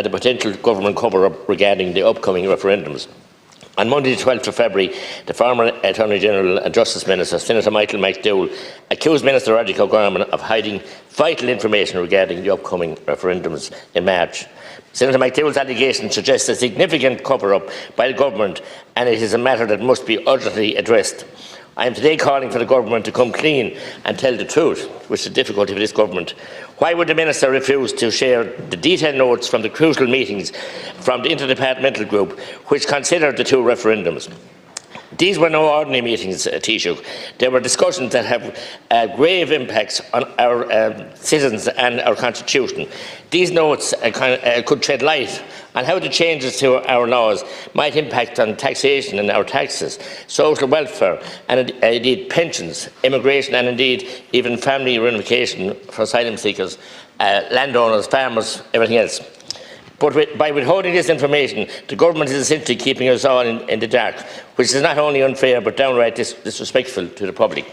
at the potential government cover-up regarding the upcoming referendums. On Monday, the 12th of February, the former Attorney General and Justice Minister, Senator Michael McDowell, accused Minister Roderic of hiding vital information regarding the upcoming referendums in March. Senator McDowell's allegation suggests a significant cover-up by the government, and it is a matter that must be urgently addressed. I am today calling for the government to come clean and tell the truth, which is the difficulty for this government. Why would the Minister refuse to share the detailed notes from the crucial meetings from the Interdepartmental Group, which considered the two referendums? These were no ordinary meetings, Taoiseach. They were discussions that have grave impacts on our citizens and our constitution. These notes could shed light on how the changes to our laws might impact on taxation and our taxes, social welfare, and indeed pensions, immigration, and indeed even family reunification for asylum seekers, landowners, farmers, everything else. But by withholding this information, the government is essentially keeping us all in the dark, which is not only unfair but downright disrespectful to the public.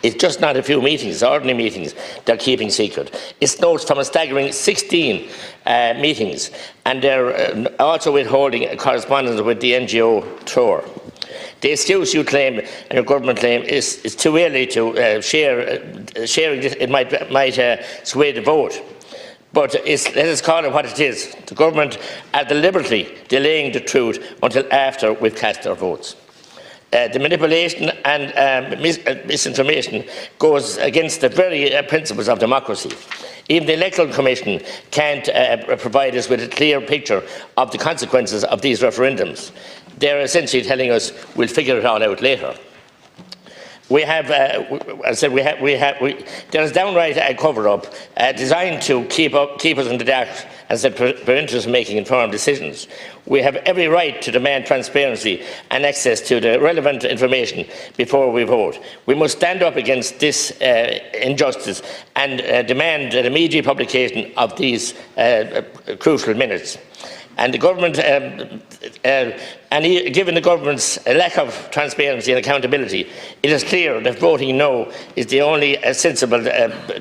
It's just not a few meetings, ordinary meetings, they're keeping secret. It's notes from a staggering 16 meetings, and they're also withholding a correspondence with the NGO Treoir. The excuse you claim and your government claim is too early to sharing this. It might sway the vote. But let us call it what it is. The government are deliberately delaying the truth until after we've cast our votes. The manipulation and misinformation goes against the very principles of democracy. Even the Electoral Commission can't provide us with a clear picture of the consequences of these referendums. They're essentially telling us we'll figure it all out later. We have, as I said, there is downright a cover-up designed to keep us in the dark and prevent us from making informed decisions. We have every right to demand transparency and access to the relevant information before we vote. We must stand up against this injustice and demand an immediate publication of these crucial minutes. And the government, given the government's lack of transparency and accountability, it is clear that voting no is the only sensible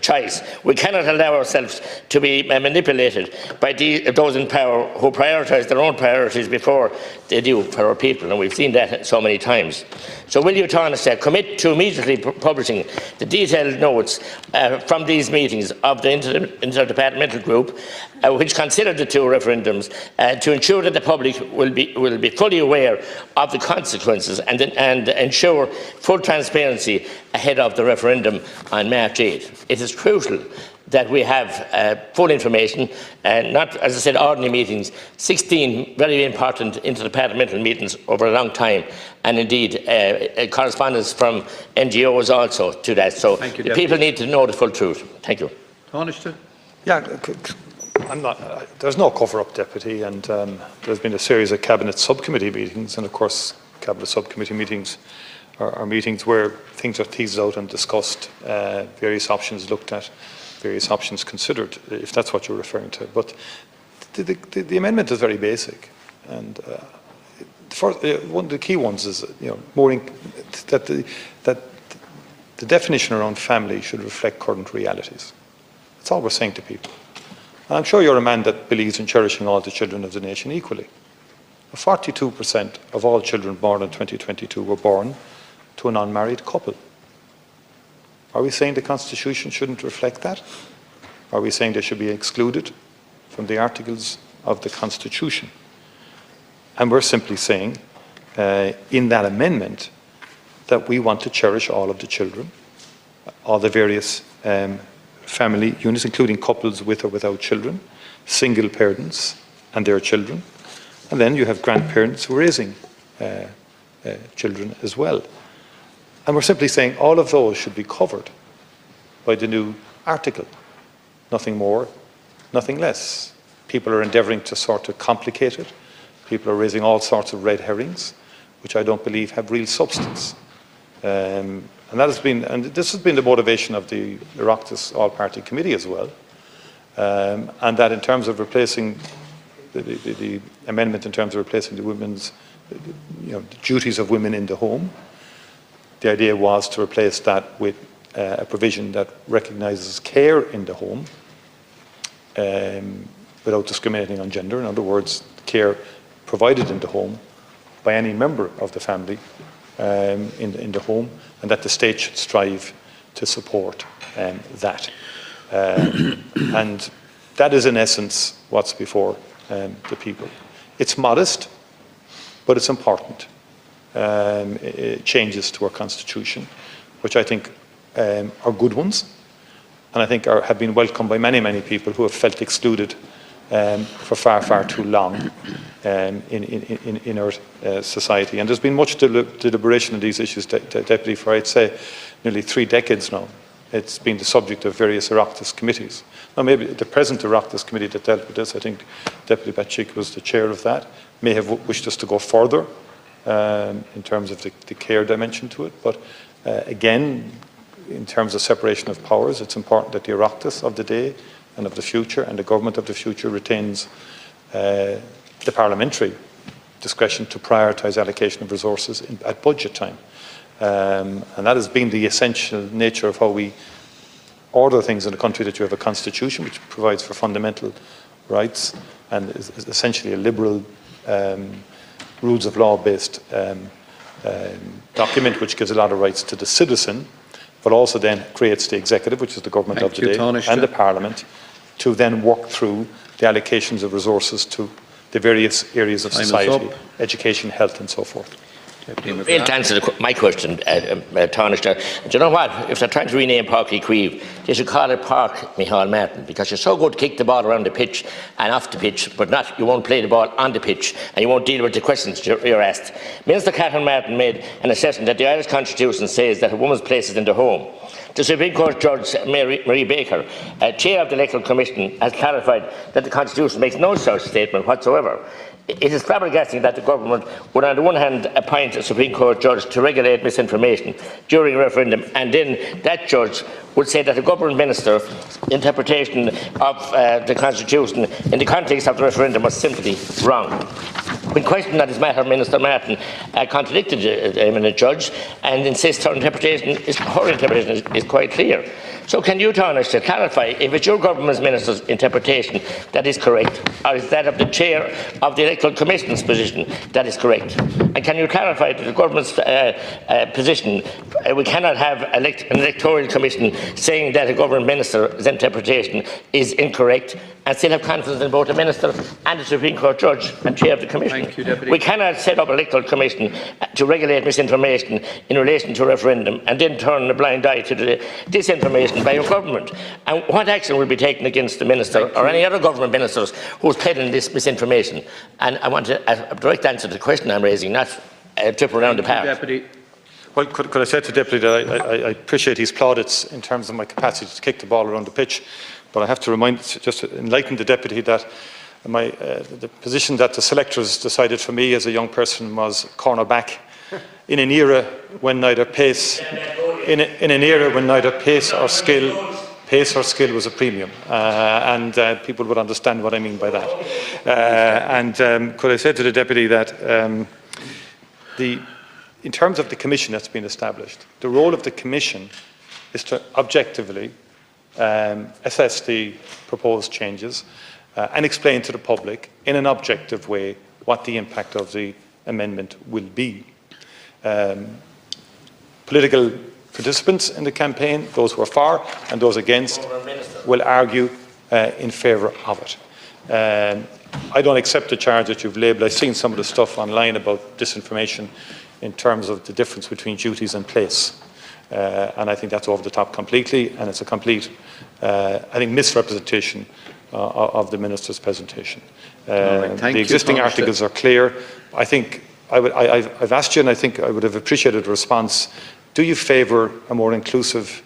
choice. We cannot allow ourselves to be manipulated by those in power who prioritise their own priorities before they do for our people, and we've seen that so many times. So will you, Tánaiste, commit to immediately publishing the detailed notes from these meetings of the Interdepartmental Group, which considered the two referendums, to ensure that the public will be fully aware of the consequences and ensure full transparency ahead of the referendum on March 8th. It is crucial that we have full information, not, as I said, ordinary meetings, 16 very important interdepartmental meetings over a long time, and indeed correspondence from NGOs also to that. So the people need to know the full truth. Thank you. Tánaiste? Yeah. There's no cover-up, Deputy, and there's been a series of Cabinet subcommittee meetings, and of course Cabinet subcommittee meetings are meetings where things are teased out and discussed, various options looked at, various options considered, if that's what you're referring to. But the amendment is very basic, and one of the key ones is that the definition around family should reflect current realities. That's all we're saying to people. I'm sure you're a man that believes in cherishing all the children of the nation equally. 42% of all children born in 2022 were born to an unmarried couple. Are we saying the Constitution shouldn't reflect that? Are we saying they should be excluded from the articles of the Constitution? And we're simply saying, in that amendment, that we want to cherish all of the children, all the various family units, including couples with or without children, single parents and their children, and then you have grandparents raising children as well. And we're simply saying all of those should be covered by the new article. Nothing more, nothing less. People are endeavouring to sort of complicate it. People are raising all sorts of red herrings, which I don't believe have real substance. And this has been the motivation of the Oireachtas All-Party Committee as well. And that in terms of replacing the amendment, in terms of replacing the women's, the duties of women in the home, the idea was to replace that with a provision that recognises care in the home without discriminating on gender. In other words, care provided in the home by any member of the family in the home, and that the state should strive to support that. And that is in essence what's before the people. It's modest, but it's important. Changes to our constitution, which I think are good ones, and I think have been welcomed by many, many people who have felt excluded for far, far too long in our society. And there's been much deliberation on these issues, Deputy, for I'd say nearly 3 decades now. It's been the subject of various Oireachtas committees. Now, maybe the present Oireachtas committee that dealt with this, I think Deputy Batchik was the chair of that, may have wished us to go further in terms of the care dimension to it. But again, in terms of separation of powers, it's important that the Oireachtas of the day and of the future and the government of the future retains the parliamentary discretion to prioritise allocation of resources at budget time. And that has been the essential nature of how we order things in a country, that you have a constitution which provides for fundamental rights and is essentially a liberal rules of law based document which gives a lot of rights to the citizen, but also then creates the executive, which is the government of the day, and the parliament, to then work through the allocations of resources to the various areas of society, education, health and so forth. Failed to answer my question, Taoiseach. Do you know what? If they're trying to rename Park Queeve, they should call it Park Micheál Martin, because you're so good to kick the ball around the pitch and off the pitch, but not, you won't play the ball on the pitch and you won't deal with the questions you're asked. Minister Catherine Martin made an assessment that the Irish Constitution says that a woman's place is in the home. The Supreme Court Judge Marie Baker, chair of the Electoral Commission, has clarified that the Constitution makes no such statement whatsoever. It is flabbergasting that the government would on the one hand appoint a Supreme Court judge to regulate misinformation during a referendum, and then that judge would say that the government minister's interpretation of the Constitution in the context of the referendum was simply wrong. When questioned on this matter, Minister Martin contradicted the eminent judge and insists her interpretation is quite clear. So can you, Taoiseach, clarify if it's your government's minister's interpretation that is correct, or is that of the chair of the Electoral Commission's position that is correct? And can you clarify that the government's position, we cannot have an electoral commission saying that a government minister's interpretation is incorrect and still have confidence in both the minister and the Supreme Court judge and chair of the commission? Thank you, Deputy. We cannot set up an electoral commission to regulate misinformation in relation to a referendum and then turn a blind eye to the disinformation by your government. And what action will be taken against the minister or any other government ministers who's peddling this misinformation? And I want a direct answer to the question I'm raising, not a trip around the park. Deputy. Well, could I say to the Deputy that I appreciate his plaudits in terms of my capacity to kick the ball around the pitch, but I have to just to enlighten the Deputy that the position that the selectors decided for me as a young person was cornerback in an era when neither pace or skill was a premium, and people would understand what I mean by that. Could I say to the Deputy that in terms of the commission that's been established, the role of the commission is to objectively assess the proposed changes and explain to the public in an objective way what the impact of the amendment will be. Political participants in the campaign, those who are for and those against, will argue in favour of it. I don't accept the charge that you've labelled. I've seen some of the stuff online about disinformation in terms of the difference between duties and place. And I think that's over the top completely, and it's a complete, I think, misrepresentation of the Minister's presentation. The existing articles are clear. I think I've asked you, and I think I would have appreciated a response. Do you favour a more inclusive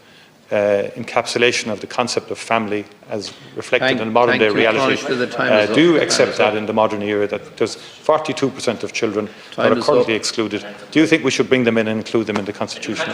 encapsulation of the concept of family as reflected in modern day reality? Do you accept that in the modern era, that there's 42% of children that are currently excluded? Do you think we should bring them in and include them in the Constitution?